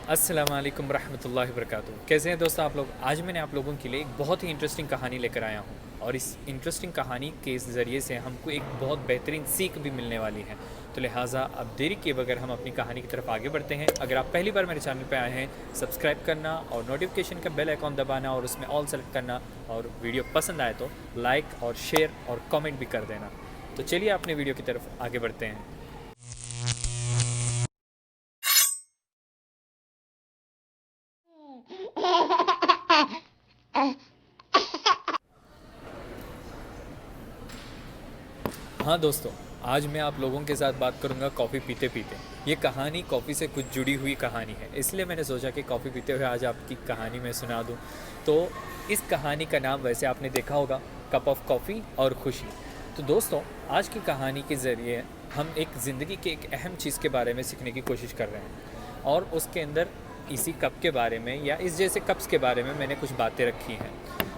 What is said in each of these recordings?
अस्सलाम वालेकुम रहमतुल्लाहि वबरकातुहू। कैसे हैं दोस्तों आप लोग। आज मैंने आप लोगों के लिए एक बहुत ही इंटरेस्टिंग कहानी लेकर आया हूँ और इस इंटरेस्टिंग कहानी के ज़रिए से हमको एक बहुत बेहतरीन सीख भी मिलने वाली है। तो लिहाजा अब देरी किए बगैर हम अपनी कहानी की तरफ आगे बढ़ते हैं। अगर आप पहली बार मेरे चैनल पर आए हैं, सब्सक्राइब करना और नोटिफिकेशन का बेल आइकॉन दबाना और उसमें ऑल सेलेक्ट करना, और वीडियो पसंद आए तो लाइक और शेयर और कमेंट भी कर देना। तो चलिए अपने वीडियो की तरफ आगे बढ़ते हैं। हाँ दोस्तों, आज मैं आप लोगों के साथ बात करूंगा कॉफ़ी पीते पीते। ये कहानी कॉफ़ी से कुछ जुड़ी हुई कहानी है, इसलिए मैंने सोचा कि कॉफ़ी पीते हुए आज आपकी कहानी मैं सुना दूं। तो इस कहानी का नाम वैसे आपने देखा होगा, कप ऑफ कॉफ़ी और खुशी। तो दोस्तों, आज की कहानी के ज़रिए हम एक ज़िंदगी के एक अहम चीज़ के बारे में सीखने की कोशिश कर रहे हैं, और उसके अंदर इसी कप के बारे में या इस जैसे कप्स के बारे में मैंने कुछ बातें रखी हैं।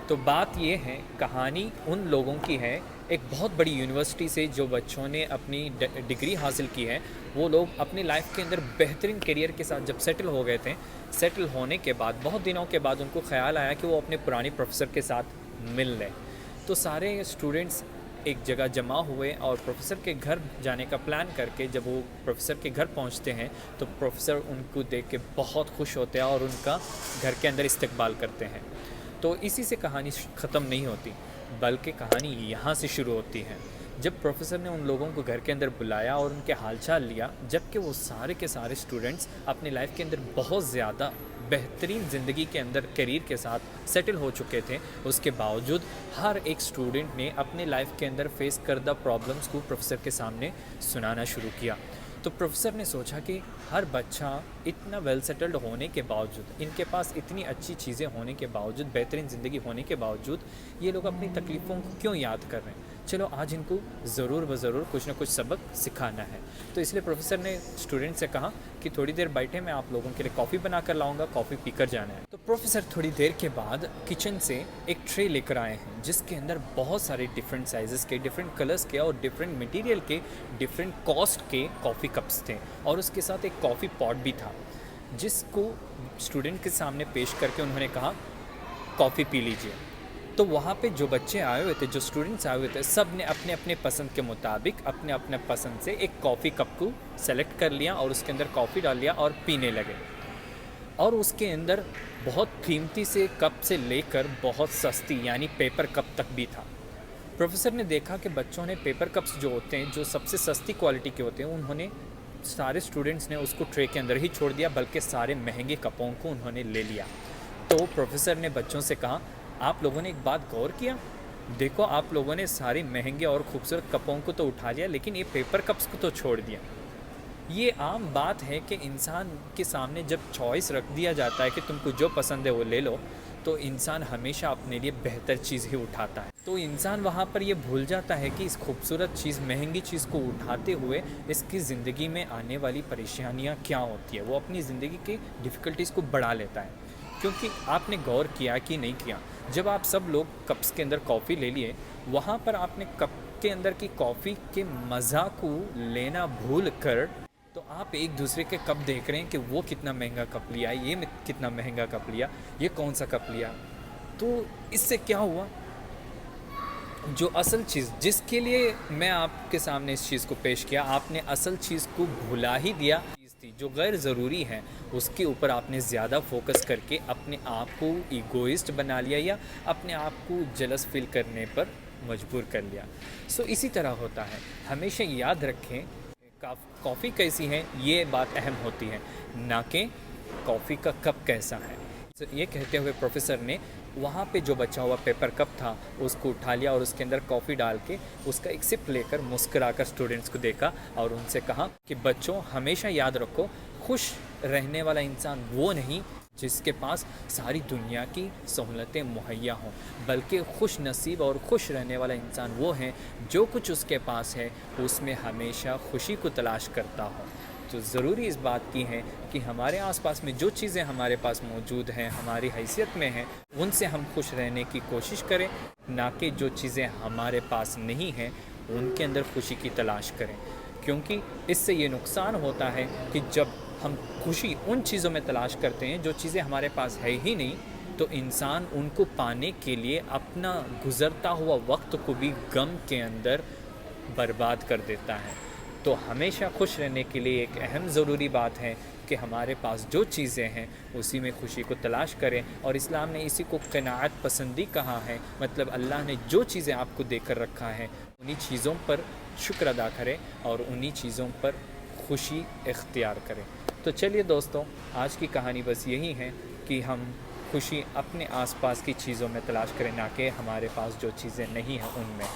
तो बात ये है, कहानी उन लोगों की है एक बहुत बड़ी यूनिवर्सिटी से, जो बच्चों ने अपनी डिग्री हासिल की है। वो लोग अपनी लाइफ के अंदर बेहतरीन करियर के साथ जब सेटल हो गए थे, सेटल होने के बाद बहुत दिनों के बाद उनको ख्याल आया कि वो अपने पुरानी प्रोफेसर के साथ मिल लें। तो सारे स्टूडेंट्स एक जगह जमा हुए और प्रोफेसर के घर जाने का प्लान करके जब वो प्रोफेसर के घर पहुंचते हैं तो प्रोफेसर उनको देख के बहुत खुश होते हैं और उनका घर के अंदर इस्तकबाल करते हैं। तो इसी से कहानी ख़त्म नहीं होती, बल्कि कहानी यहाँ से शुरू होती है, जब प्रोफेसर ने उन लोगों को घर के अंदर बुलाया और उनके हालचाल लिया, जबकि वो सारे के सारे स्टूडेंट्स अपनी लाइफ के अंदर बहुत ज़्यादा बेहतरीन ज़िंदगी के अंदर करियर के साथ सेटल हो चुके थे। उसके बावजूद हर एक स्टूडेंट ने अपने लाइफ के अंदर फेस करदा प्रॉब्लम्स को प्रोफेसर के सामने सुनाना शुरू किया। तो प्रोफेसर ने सोचा कि हर बच्चा इतना वेल सेटल्ड होने के बावजूद, इनके पास इतनी अच्छी चीज़ें होने के बावजूद, बेहतरीन ज़िंदगी होने के बावजूद, ये लोग अपनी तकलीफ़ों को क्यों याद कर रहे हैं। चलो आज इनको ज़रूर ब ज़रूर कुछ ना कुछ सबक सिखाना है। तो इसलिए प्रोफेसर ने स्टूडेंट से कहा कि थोड़ी देर बैठे, मैं आप लोगों के लिए कॉफ़ी बना कर लाऊंगा, कॉफ़ी पीकर जाना है। तो प्रोफेसर थोड़ी देर के बाद किचन से एक ट्रे लेकर आए हैं, जिसके अंदर बहुत सारे डिफरेंट साइज़ेस के, डिफरेंट कलर्स के और डिफरेंट मटेरियल के, डिफरेंट कॉस्ट के कॉफ़ी कप्स थे, और उसके साथ एक कॉफ़ी पॉट भी था, जिसको स्टूडेंट के सामने पेश करके उन्होंने कहा, कॉफ़ी पी लीजिए। तो वहाँ पे जो बच्चे आए हुए थे, जो स्टूडेंट्स आए हुए थे, सब ने अपने अपने पसंद के मुताबिक अपने अपने पसंद से एक कॉफ़ी कप को सेलेक्ट कर लिया और उसके अंदर कॉफ़ी डाल लिया और पीने लगे। और उसके अंदर बहुत कीमती से कप से लेकर बहुत सस्ती यानी पेपर कप तक भी था। प्रोफेसर ने देखा कि बच्चों ने पेपर कप्स जो होते हैं, जो सबसे सस्ती क्वालिटी के होते हैं, उन्होंने सारे स्टूडेंट्स ने उसको ट्रे के अंदर ही छोड़ दिया, बल्कि सारे महंगे कपों को उन्होंने ले लिया। तो प्रोफेसर ने बच्चों से कहा, आप लोगों ने एक बात गौर किया, देखो आप लोगों ने सारे महंगे और खूबसूरत कपों को तो उठा लिया, लेकिन ये पेपर कप्स को तो छोड़ दिया। ये आम बात है कि इंसान के सामने जब चॉइस रख दिया जाता है कि तुमको जो पसंद है वो ले लो, तो इंसान हमेशा अपने लिए बेहतर चीज़ ही उठाता है। तो इंसान वहाँ पर ये भूल जाता है कि इस खूबसूरत चीज़, महंगी चीज़ को उठाते हुए इसकी ज़िंदगी में आने वाली परेशानियाँ क्या होती है, वो अपनी ज़िंदगी की डिफ़िकल्टीज़ को बढ़ा लेता है। क्योंकि आपने गौर किया कि नहीं किया, जब आप सब लोग कप्स के अंदर कॉफ़ी ले लिए, वहाँ पर आपने कप के अंदर की कॉफ़ी के मज़ा को लेना भूल कर, तो आप एक दूसरे के कप देख रहे हैं कि वो कितना महंगा कप लिया, ये कितना महंगा कप लिया, ये कौन सा कप लिया। तो इससे क्या हुआ, जो असल चीज़ जिसके लिए मैं आपके सामने इस चीज़ को पेश किया, आपने असल चीज़ को भुला ही दिया। चीज़ थी जो गैर ज़रूरी है, उसके ऊपर आपने ज़्यादा फोकस करके अपने आप को ईगोइस्ट बना लिया या अपने आप को जेलस फील करने पर मजबूर कर लिया। सो इसी तरह होता है, हमेशा याद रखें, कॉफ़ी कैसी है ये बात अहम होती है, ना कि कॉफ़ी का कप कैसा है। तो ये कहते हुए प्रोफेसर ने वहाँ पे जो बचा हुआ पेपर कप था उसको उठा लिया और उसके अंदर कॉफ़ी डाल के उसका एक सिप लेकर मुस्कुराकर स्टूडेंट्स को देखा और उनसे कहा कि बच्चों, हमेशा याद रखो, खुश रहने वाला इंसान वो नहीं जिसके पास सारी दुनिया की सहूलतें मुहैया हों, बल्कि खुश नसीब और खुश रहने वाला इंसान वो है जो कुछ उसके पास है उसमें हमेशा खुशी को तलाश करता हो। तो ज़रूरी इस बात की है कि हमारे आसपास में जो चीज़ें हमारे पास मौजूद हैं, हमारी हैसियत में हैं, उनसे हम खुश रहने की कोशिश करें, ना कि जो चीज़ें हमारे पास नहीं हैं उनके अंदर खुशी की तलाश करें। क्योंकि इससे ये नुकसान होता है कि जब हम खुशी उन चीज़ों में तलाश करते हैं जो चीज़ें हमारे पास है ही नहीं, तो इंसान उनको पाने के लिए अपना गुज़रता हुआ वक्त को भी गम के अंदर बर्बाद कर देता है। तो हमेशा खुश रहने के लिए एक अहम ज़रूरी बात है कि हमारे पास जो चीज़ें हैं उसी में खुशी को तलाश करें। और इस्लाम ने इसी को क़नाअत पसंदी कहा है, मतलब अल्लाह ने जो चीज़ें आपको देकर रखा है उन्हीं चीज़ों पर शुक्र अदा करें और उन्हीं चीज़ों पर खुशी इख्तियार करें। तो चलिए दोस्तों, आज की कहानी बस यही है कि हम खुशी अपने आसपास की चीज़ों में तलाश करें, ना कि हमारे पास जो चीज़ें नहीं हैं उनमें।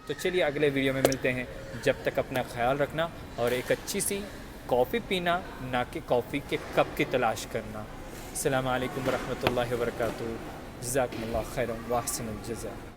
तो चलिए अगले वीडियो में मिलते हैं। जब तक अपना ख्याल रखना और एक अच्छी सी कॉफ़ी पीना, ना कि कॉफ़ी के कप की तलाश करना। अस्सलामु अलैकुम रहमतुल्लाहि व बरकातुहू। जज़ाकुमुल्लाह खैरन व अहसनुल जज़ा।